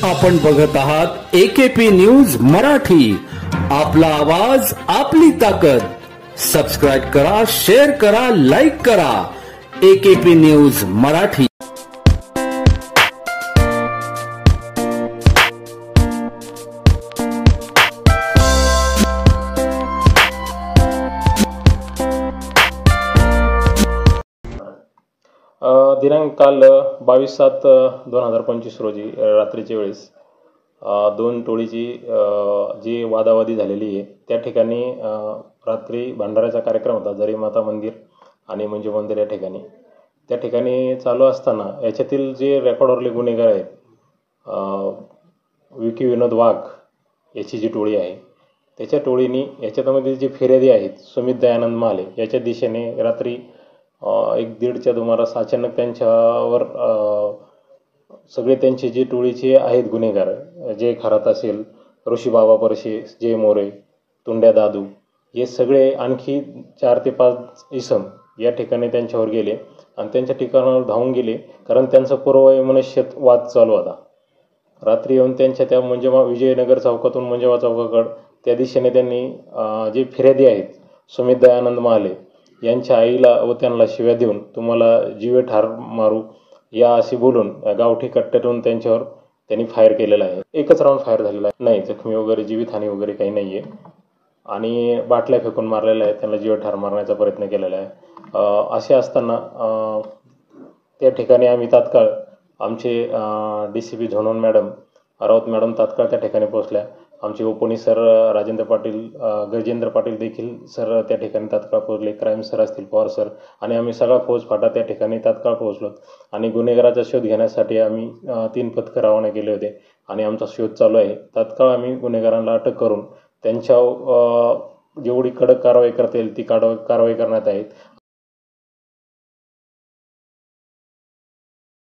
आपण बघत आहात एकेपी न्यूज मराठी, आपला आवाज आपली ताकद। सबस्क्राइब करा, शेअर करा, लाईक करा। AKP news Marathi. दिनांक काल 22/7/2025 रोजी रात्रीच्या वेळेस दोन टोळीची जी वादावादी झालेली आहे त्या ठिकाणी रात्री भंडाऱ्याचा कार्यक्रम होता जरीमाता मंदिर आणि मंजू मंदिर या ठिकाणी। त्या ठिकाणी चालू असताना याच्यातील जे रेकॉर्डवरले गुन्हेगार आहेत विकी विनोद वाघ याची जी टोळी आहे त्याच्या टोळीने याच्यामध्ये जे फिर्यादी आहेत सुमित दयानंद माले याच्या दिशेने रात्री 1:30च्या सुमारास अचानक त्यांच्यावर सगळे त्यांचे जे टोळीचे आहेत गुन्हेगार जे खरात असेल ऋषी बाबा परशे, जय मोरे, तुंड्या दादू हे सगळे आणखी 4 ते 5 इसम या ठिकाणी त्यांच्यावर गेले आणि त्यांच्या ठिकाणावर धावून गेले, कारण त्यांचा पूर्ववैमनस्यात वाद चालू होता। रात्री येऊन त्यांच्या त्या विजयनगर चौकातून मंजेवा चौकाकडे त्या दिशेने त्यांनी जे फिर्यादी आहेत सुमित दयानंद माले यांच्या आईला व त्यांना शिव्या देऊन तुम्हाला जीवे ठार मारू या असे बोलून गावठी कट्ट्यातून त्यांच्यावर त्यांनी फायर केलेला आहे। एकच राऊंड फायर झालेला आहे, नाही जखमी वगैरे जीवितहानी वगैरे काही नाही आहे आणि बाटल्या फेकून मारलेल्या आहेत, त्यांना जीवे ठार मारण्याचा प्रयत्न केलेला आहे। असे असताना त्या ठिकाणी आम्ही तात्काळ आमचे DCP झोनोन मॅडम राऊत मॅडम तात्काळ त्या ठिकाणी पोहोचल्या। आमचे उपपोलीस सर राजेंद्र पाटील गजेंद्र पाटील देखील सर त्या ठिकाणी तात्काळ पोहोचले, क्राईम सर असतील पवार सर आणि आम्ही सगळा फौज फाटा त्या ठिकाणी तात्काळ पोहोचलो आणि गुन्हेगाराचा शोध घेण्यासाठी आम्ही 3 पथकं रवाना केले होते आणि आमचा शोध चालू आहे। तात्काळ आम्ही गुन्हेगारांना अटक करून त्यांच्या जेवढी कडक कारवाई करता येईल ती कारवाई करण्यात आहे